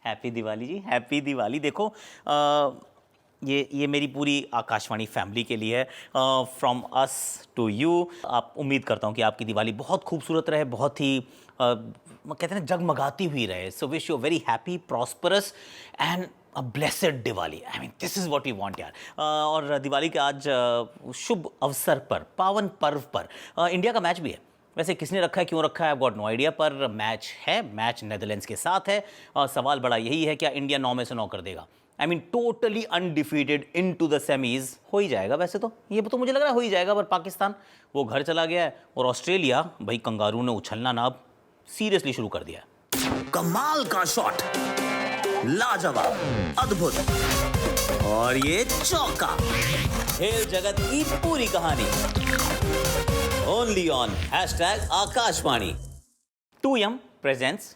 Happy Diwali जी, happy Diwali. देखो ये मेरी पूरी आकाशवाणी फैमिली के लिए है, फ्रॉम अस टू यू। आप उम्मीद करता हूँ कि आपकी दिवाली बहुत खूबसूरत रहे, बहुत ही कहते हैं ना जगमगाती हुई रहे। So wish you very happy, prosperous and a blessed Diwali. I mean this is what we want यार। और दिवाली के आज शुभ अवसर पर, पावन पर्व पर इंडिया का मैच भी है। वैसे किसने रखा है, क्यों रखा है, आई गॉट नो आइडिया, पर मैच है, मैच नेदरलैंड्स के साथ है। और सवाल बड़ा यही है, क्या इंडिया 9 में से 9 कर देगा? I mean totally undefeated into the semis हो ही जाएगा। वैसे तो ये तो मुझे लग रहा है हो ही जाएगा, पर पाकिस्तान वो घर चला गया है और ऑस्ट्रेलिया भाई कंगारू ने उछलना ना अब सीरियसली शुरू कर दिया है। कमाल का शॉट, लाजवाब, अद्भुत, और ये चौका। खेल जगत की पूरी कहानी only on #Akashvani. 2M presents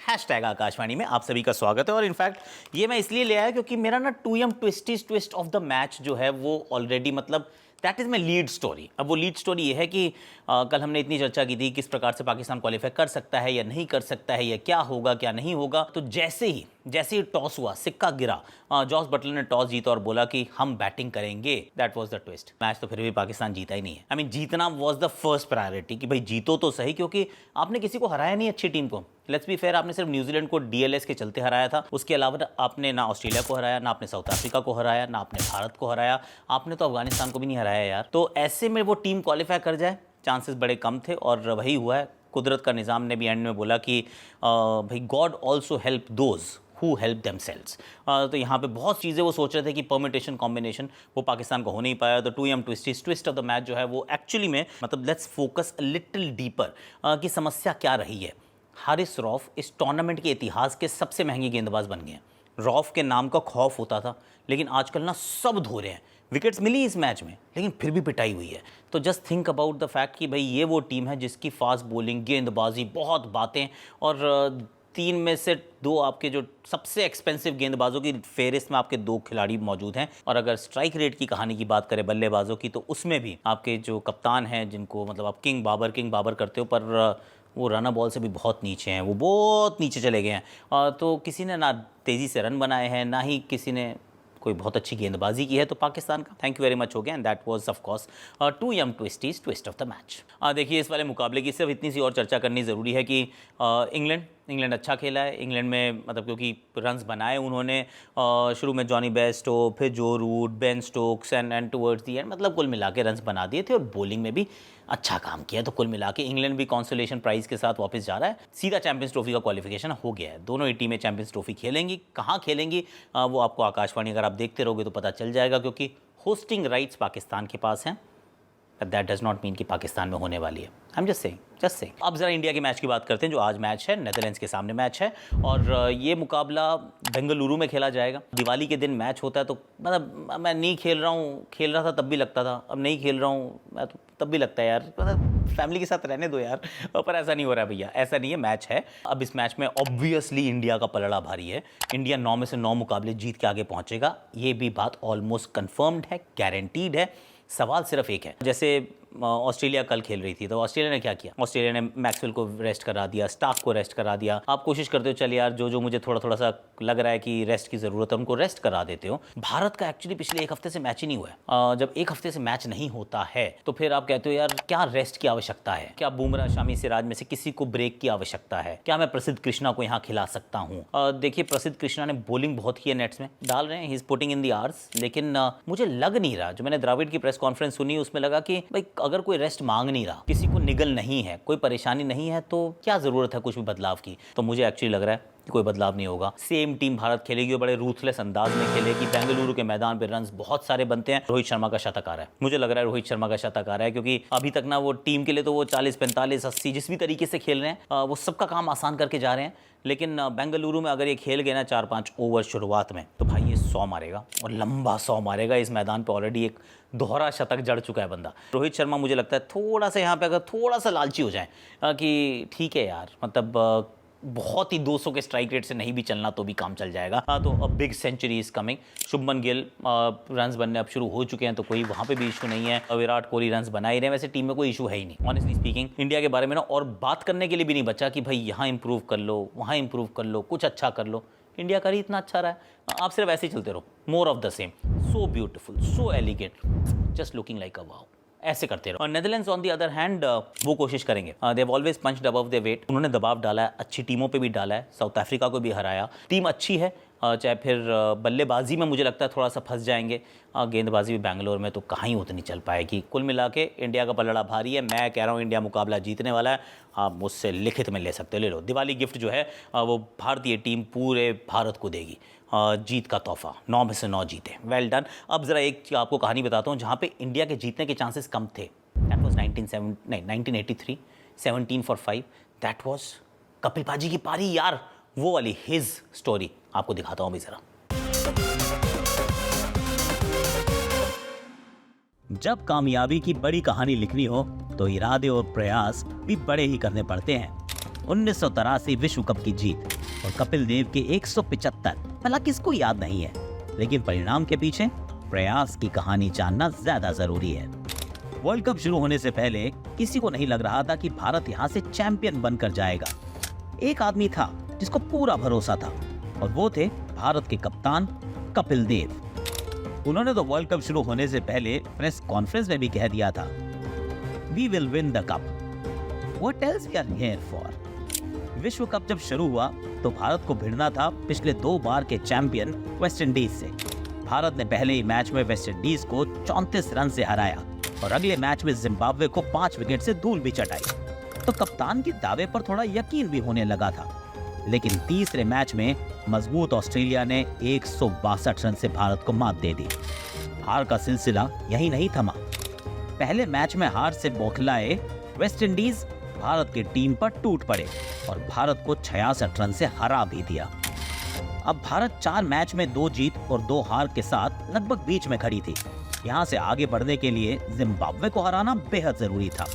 #Akashvani में आप सभी का स्वागत है। और इनफैक्ट ये मैं इसलिए ले आया क्योंकि मेरा ना 2M twist of the match जो है वो ऑलरेडी मतलब that is my lead story. अब वो लीड स्टोरी ये है कि कल हमने इतनी चर्चा की थी किस प्रकार से पाकिस्तान क्वालिफाई कर सकता है या नहीं कर सकता है, या क्या होगा क्या नहीं होगा। तो जैसे ही टॉस हुआ, सिक्का गिरा, जॉस बटलर ने टॉस जीता और बोला कि हम बैटिंग करेंगे। That was the twist. Match तो फिर भी पाकिस्तान जीता ही नहीं है। आई मीन जीतना वाज द फर्स्ट प्रायोरिटी कि भाई जीतो तो सही, क्योंकि आपने किसी को हराया नहीं अच्छी टीम को। लेट्स बी फेयर, आपने सिर्फ न्यूजीलैंड को DLS के चलते हराया था। उसके अलावा आपने ना ऑस्ट्रेलिया को हराया, ना आपने साउथ अफ्रीका को हराया, ना आपने भारत को हराया, आपने तो अफगानिस्तान को भी नहीं हराया यार। तो ऐसे में वो टीम क्वालिफाई कर जाए, चांसेस बड़े कम थे और वही हुआ है। कुदरत का निज़ाम ने भी एंड में बोला कि भाई God also help those who help themselves. तो यहाँ पे बहुत चीज़ें वो सोच रहे थे कि परमिटेशन कॉम्बिनेशन वो पाकिस्तान को हो नहीं पाया। तो 2M twist of the match जो है वो एक्चुअली में मतलब let's focus a little deeper कि समस्या क्या रही है। हारिस रऊफ इस टूर्नामेंट के इतिहास के सबसे महंगे गेंदबाज बन गए हैं। रऊफ के नाम का खौफ होता था, लेकिन आजकल ना सब धो रहे हैं। विकेट्स मिली इस मैच में, लेकिन फिर भी पिटाई हुई है। तो just think about the fact कि भाई ये वो टीम है जिसकी फास्ट बॉलिंग, गेंदबाजी, बहुत बातें, और 3 में से 2 आपके जो सबसे एक्सपेंसिव गेंदबाजों की फेहरिस्त में आपके 2 खिलाड़ी मौजूद हैं। और अगर स्ट्राइक रेट की कहानी की बात करें बल्लेबाजों की, तो उसमें भी आपके जो कप्तान हैं, जिनको मतलब आप किंग बाबर करते हो, पर वो रन बॉल से भी बहुत नीचे हैं, वो बहुत नीचे चले गए हैं। तो किसी ने ना तेज़ी से रन बनाए हैं, ना ही किसी ने कोई बहुत अच्छी गेंदबाजी की है। तो पाकिस्तान का थैंक यू वेरी मच हो गया, and that was of course 2M twist of the match. देखिए इस वाले मुकाबले की सिर्फ इतनी सी और चर्चा करनी ज़रूरी है कि इंग्लैंड अच्छा खेला है। इंग्लैंड में मतलब क्योंकि रन्स बनाए उन्होंने, शुरू में जॉनी बेयरस्टो, फिर Joe Root, Ben Stokes and towards the end मतलब कुल मिला के रन्स बना दिए थे, और बॉलिंग में भी अच्छा काम किया। तो कुल मिला के इंग्लैंड भी कॉन्सोलेशन प्राइज़ के साथ वापस जा रहा है। सीधा चैंपियंस ट्रॉफी का क्वालिफिकेशन हो गया है। दोनों ही टीमें चैंपियंस ट्रॉफी खेलेंगी। कहाँ खेलेंगी वो आपको आकाशवाणी अगर आप देखते रहोगे तो पता चल जाएगा, क्योंकि होस्टिंग राइट्स पाकिस्तान के पास हैं। दैट डज नॉट मीन कि पाकिस्तान में होने वाली है। I am just saying. अब ज़रा इंडिया के मैच की बात करते हैं, जो आज मैच है, नेदरलैंड्स के सामने मैच है। और ये मुकाबला बेंगलुरु में खेला जाएगा। दिवाली के दिन मैच होता है, तो मतलब मैं नहीं खेल रहा था तब भी लगता था, अब नहीं खेल रहा हूँ मैं तो तब भी लगता है यार, मतलब फैमिली के साथ रहने दो यार। पर ऐसा नहीं हो रहा है भैया, ऐसा नहीं है, मैच है। अब इस मैच में ऑब्वियसली इंडिया का पलड़ा भारी है। इंडिया 9 में से 9 मुकाबले जीत के आगे पहुँचेगा, ये भी बात ऑलमोस्ट कन्फर्म्ड है, गारंटीड है। सवाल सिर्फ एक है, जैसे ऑस्ट्रेलिया कल खेल रही थी, तो ऑस्ट्रेलिया ने क्या किया? ऑस्ट्रेलिया ने मैक्सवेल को रेस्ट करा दिया, स्टार्क को रेस्ट करा दिया। आप कोशिश करते हो चल यार, जो मुझे थोड़ा सा लग रहा है कि रेस्ट की ज़रूरत है, उनको रेस्ट करा देते हो। भारत का एक्चुअली पिछले 1 हफ्ते से मैच ही नहीं हुआ है। जब 1 हफ्ते से मैच नहीं होता है तो फिर आप कहते हो यार क्या रेस्ट की आवश्यकता है? क्या बुमराह, शामी, सिराज में से किसी को ब्रेक की आवश्यकता है? क्या मैं प्रसिद्ध कृष्णा को यहाँ खिला सकता हूँ? देखिए प्रसिद्ध कृष्णा ने बॉलिंग बहुत की है, नेट्स में डाल रहे हैं, he is putting in the hours, लेकिन मुझे लग नहीं रहा, जो मैंने द्रविड़ की प्रेस कॉन्फ्रेंस सुनी उसमें लगा कि भाई अगर कोई रेस्ट मांग नहीं रहा, किसी को निगल नहीं है, कोई परेशानी नहीं है, तो क्या ज़रूरत है कुछ भी बदलाव की? तो मुझे एक्चुअली लग रहा है कि कोई बदलाव नहीं होगा। सेम टीम भारत खेलेगी और बड़े रूथलेस अंदाज में खेलेगी। बेंगलुरु के मैदान पे रन्स बहुत सारे बनते हैं। रोहित शर्मा का शतक आ रहा है, मुझे लग रहा है रोहित शर्मा का शतक आ रहा है, क्योंकि अभी तक ना वो टीम के लिए तो वो 40, 45, 80 जिस भी तरीके से खेल रहे हैं वो सबका काम आसान करके जा रहे हैं। लेकिन बेंगलुरु में अगर ये खेल गए ना 4-5 ओवर शुरुआत में, तो भाई ये 100 मारेगा और लंबा 100 मारेगा। इस मैदान पे ऑलरेडी एक दोहरा शतक जड़ चुका है बंदा। रोहित शर्मा मुझे लगता है थोड़ा सा यहाँ पे अगर थोड़ा सा लालची हो जाए कि ठीक है यार, मतलब बहुत ही 200 के स्ट्राइक रेट से नहीं भी चलना तो भी काम चल जाएगा। हाँ, तो अब big century is coming. Shubman Gill runs बनने अब शुरू हो चुके हैं, तो कोई वहाँ पे भी इशू नहीं है। विराट कोहली रन्स बना ही रहे हैं, वैसे टीम में कोई इशू है ही नहीं। ऑनेस्टली स्पीकिंग, इंडिया के बारे में ना और बात करने के लिए भी नहीं बचा कि भाई यहाँ इंप्रूव कर लो, वहाँ इंप्रूव कर लो, कुछ अच्छा कर लो। इंडिया का ही इतना अच्छा रहा है, आप सिर्फ ऐसे ही चलते रहो, more of the same. So beautiful, so elegant, just looking like a wow, ऐसे करते रहो। और Netherlands on the other hand वो कोशिश करेंगे, they have always punched above their weight. उन्होंने दबाव डाला है, अच्छी टीमों पे भी डाला है, साउथ अफ्रीका को भी हराया। टीम अच्छी है, चाहे फिर बल्लेबाजी में मुझे लगता है थोड़ा सा फंस जाएंगे, गेंदबाजी भी बेंगलोर में तो कहाँ ही उतनी चल पाएगी। कुल मिला के इंडिया का पलड़ा भारी है। मैं कह रहा हूँ इंडिया मुकाबला जीतने वाला है। आप मुझसे लिखित में ले सकते हो, ले लो। दिवाली गिफ्ट जो है वो भारतीय टीम पूरे भारत को देगी, जीत का तोहफा। 9 में से 9 जीते, वेल डन। अब ज़रा एक आपको कहानी बताता हूँ जहाँ पे इंडिया के जीतने के चांसेस कम थे। That was 1983, 17 for 5। That was Kapil पाजी की पारी यार, वो वाली हिज स्टोरी आपको दिखाता हूँ अभी ज़रा। जब कामयाबी की बड़ी कहानी लिखनी हो तो इरादे और प्रयास भी बड़े ही करने पड़ते हैं। 1983 विश्व कप की जीत और कपिल देव के 175, भला किसको याद नहीं है, लेकिन परिणाम के पीछे प्रयास की कहानी जानना ज्यादा जरूरी है। वर्ल्ड कप शुरू होने से पहले किसी को नहीं लग रहा था कि भारत यहाँ से चैंपियन बनकर जाएगा। एक आदमी था जिसको पूरा भरोसा था, और वो थे भारत के कप्तान कपिल देव। उन्होंने तो वर्ल्ड कप शुरू होने से पहले प्रेस कॉन्फ्रेंस में भी कह दिया था, we will win the cup, what else we are here for. विश्व कप जब शुरू हुआ तो भारत को भिड़ना था पिछले 2 बार के चैंपियन वेस्ट इंडीज से। भारत ने पहले ही मैच में वेस्ट इंडीज को 34 रन से हराया और अगले मैच में जिम्बाब्वे को 5 विकेट से धूल भी चटाई। तो कप्तान के दावे पर थोड़ा यकीन भी होने लगा था। लेकिन तीसरे मैच में मजबूत ऑस्ट्रेलिया ने 162 रन से भारत को मात दे दी। हार का सिलसिला यही नहीं थमा। पहले मैच में हार से बौखलाए वेस्ट इंडीज भारत की टीम पर टूट पड़े और भारत को 66 रन से हरा भी दिया। अब भारत 4 मैच में 2 जीत और 2 हार के साथ लगभग बीच में खड़ी थी। यहाँ से आगे बढ़ने के लिए जिम्बाब्वे को हराना बेहद जरूरी था।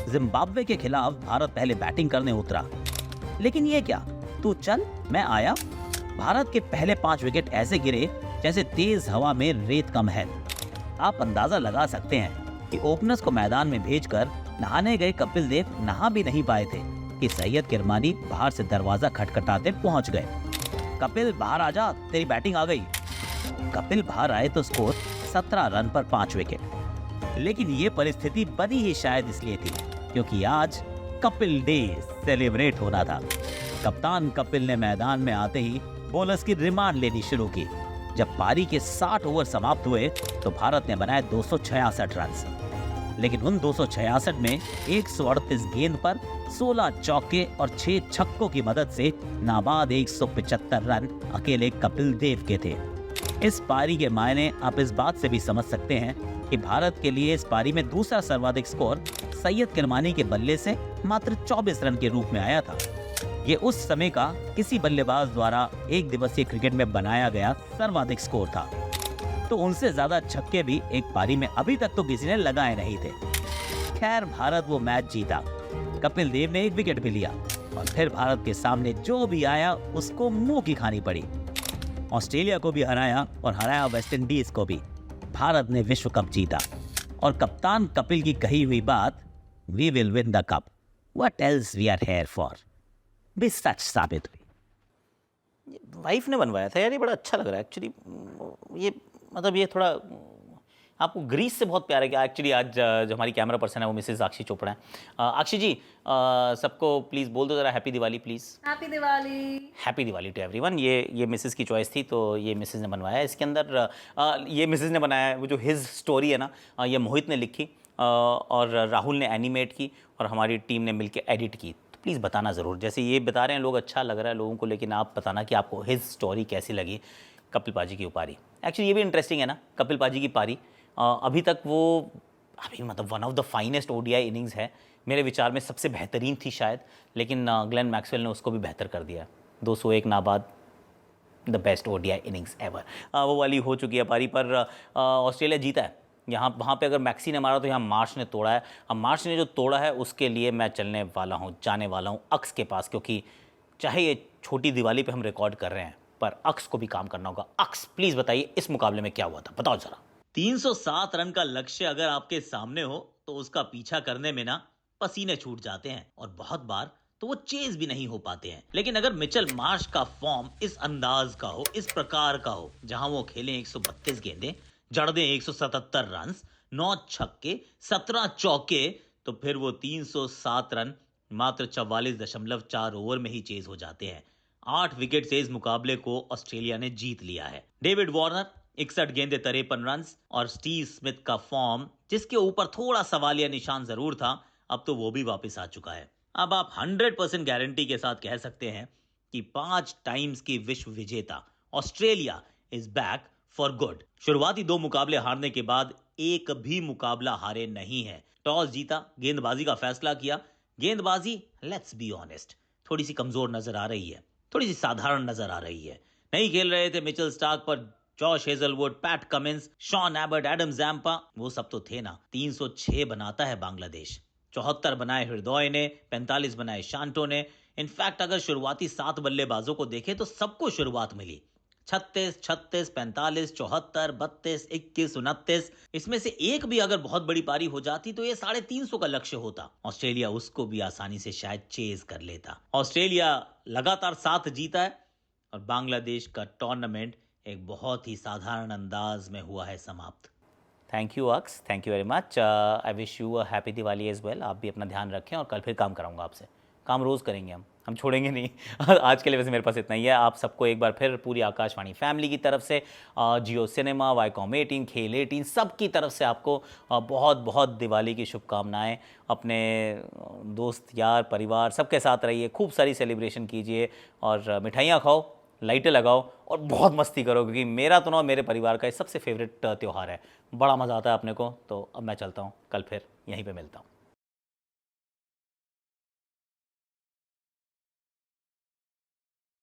जिम्बाब्वे के खिलाफ भारत पहले बैटिंग करने उतरा, लेकिन ये क्या, तू चल मैं आया। भारत के पहले 5 विकेट ऐसे गिरे जैसे तेज हवा में रेत का महल। आप अंदाजा लगा सकते हैं कि ओपनर्स को मैदान में भेजकर नहाने गए कपिल देव नहा भी नहीं पाए थे कि सैयद किरमानी बाहर से दरवाजा खटखटाते पहुंच गए। कपिल बाहर आजा, तेरी बैटिंग आ गई। कपिल बाहर आए तो स्कोर 17 रन पर 5 विकेट। लेकिन ये परिस्थिति बनी ही शायद इसलिए थी क्योंकि आज कपिल डे सेलिब्रेट होना था। कप्तान कपिल ने मैदान में आते ही बॉलर्स की रिमांड लेनी शुरू की। जब पारी के 60 ओवर समाप्त हुए तो भारत ने बनाए 266 रन। लेकिन उन 266 में 138 गेंद पर 16 चौके और 6 छक्कों की मदद से नाबाद 175 रन अकेले कपिल देव के थे। इस पारी के मायने आप इस बात से भी समझ सकते हैं कि भारत के लिए इस पारी में दूसरा सर्वाधिक स्कोर सैयद किरमानी के बल्ले से मात्र 24 रन के रूप में आया था। ये उस समय का किसी बल्लेबाज द्वारा एक दिवसीय क्रिकेट में बनाया गया सर्वाधिक स्कोर था। तो उनसे ज्यादा छक्के भी एक पारी में अभी तक तो किसी ने लगाए नहीं थे। खैर, भारत वो मैच जीता। कपिल देव ने 1 विकेट भी लिया और फिर भारत के सामने जो भी आया उसको मुंह की खानी पड़ी। ऑस्ट्रेलिया को भी हराया और हराया वेस्ट इंडीज को भी। भारत ने विश्व कप जीता और कप्तान कपिल की कही हुई बात, we will win the cup, what else we are here for, भी सच साबित हुई। वाइफ ने बनवाया था यार, ये बड़ा अच्छा लग रहा है एक्चुअली। ये मतलब ये थोड़ा आपको ग्रीस से बहुत प्यार है क्या? एक्चुअली आज जो हमारी कैमरा पर्सन है वो मिसेस आक्षी चोपड़ा है। आक्षी जी, सबको प्लीज़ बोल दो ज़रा happy Diwali please. Happy Diwali. Happy Diwali to everyone. ये मिसेस की चॉइस थी तो ये मिसेस ने बनवाया। इसके अंदर ये मिसेस ने बनाया, वो जो हिज स्टोरी है ना, ये मोहित ने लिखी और राहुल ने एनिमेट की और हमारी टीम ने मिलकर एडिट की। तो प्लीज़ बताना ज़रूर, जैसे ये बता रहे हैं लोग अच्छा लग रहा है लोगों को, लेकिन आप बताना कि आपको हिज स्टोरी कैसी लगी कपिल पाजी की पारी। एक्चुअली ये भी इंटरेस्टिंग है ना, कपिल पाजी की पारी अभी तक वो मतलब one of the finest ODI innings है मेरे विचार में, सबसे बेहतरीन थी शायद, लेकिन ग्लेन मैक्सवेल ने उसको भी बेहतर कर दिया। 201 नाबाद, the best ODI innings ever, वो वाली हो चुकी है पारी। पर ऑस्ट्रेलिया जीता है। यहाँ वहाँ पे अगर मैक्सी ने मारा तो यहाँ मार्श ने तोड़ा है। अब मार्श ने जो तोड़ा है उसके लिए मैं जाने वाला हूँ अक्स के पास, क्योंकि चाहे ये छोटी दिवाली पे हम रिकॉर्ड कर रहे हैं, पर अक्स को भी काम करना होगा। अक्स प्लीज बताइए इस मुकाबले में क्या हुआ था, बताओ जरा। 307 रन का लक्ष्य अगर आपके सामने हो तो उसका पीछा करने में ना पसीने छूट जाते हैं और बहुत बार तो वो चेज भी नहीं हो पाते हैं। लेकिन अगर मिचेल मार्श का फॉर्म इस अंदाज का हो, इस प्रकार का हो, जहां वो खेलें 132 गेंदें, जड़ दें 177 रन, 9 छक्के, 17 चौके, तो फिर वो 307 रन मात्र 44.4 ओवर में ही चेज हो जाते हैं। 8 विकेट से इस मुकाबले को ऑस्ट्रेलिया ने जीत लिया है। डेविड वार्नर 61 गेंदे 53 रन और स्टीव स्मिथ का फॉर्म जिसके ऊपर थोड़ा सवालिया निशान जरूर था, अब तो वो भी वापस आ चुका है। अब आप 100% गारंटी के साथ कह सकते हैं कि 5 टाइम्स की विश्व विजेता Australia is back for good. शुरुआती 2 मुकाबले हारने के बाद एक भी मुकाबला हारे नहीं है। टॉस जीता, गेंदबाजी का फैसला किया। गेंदबाजी लेट्स बी ऑनेस्ट थोड़ी सी कमजोर नजर आ रही है, थोड़ी सी साधारण नजर आ रही है। नहीं खेल रहे थे मिचेल स्टार्क, पर Josh Hazlewood, Pat Cummins, Sean Abbott, Adam Zampa, वो सब तो थे ना। 306 बनाता है बांग्लादेश, 74 बनाए हृदय ने, 45 बनाए शांटो ने। इनफैक्ट अगर शुरुआती 7 बल्लेबाजों को देखें तो सबको शुरुआत मिली। 36, 36, 45, 74, 32, 21, 29, इसमें से एक भी अगर बहुत बड़ी पारी हो जाती तो ये 350 का लक्ष्य होता। ऑस्ट्रेलिया उसको भी आसानी से शायद चेज कर लेता। ऑस्ट्रेलिया लगातार 7 जीता है और बांग्लादेश का टूर्नामेंट एक बहुत ही साधारण अंदाज में हुआ है समाप्त। थैंक यू अक्स, thank you very much. I wish you a happy Diwali as well. आप भी अपना ध्यान रखें और कल फिर काम कराऊंगा आपसे। काम रोज़ करेंगे हम छोड़ेंगे नहीं। आज के लिए वैसे मेरे पास इतना ही है। आप सबको एक बार फिर पूरी आकाशवाणी फैमिली की तरफ से, जियो सिनेमा, वाईकॉम 18, खेल 18, सब की तरफ से आपको बहुत बहुत दिवाली की शुभकामनाएं। अपने दोस्त यार परिवार सबके साथ रहिए, खूब सारी सेलिब्रेशन कीजिए और मिठाइयाँ खाओ, लाइटें लगाओ और बहुत मस्ती करो, क्योंकि मेरा तो ना मेरे परिवार का ये सबसे फेवरेट त्यौहार है। बड़ा मज़ा आता है अपने को। तो अब मैं चलता हूँ, कल फिर यहीं पे मिलता हूँ।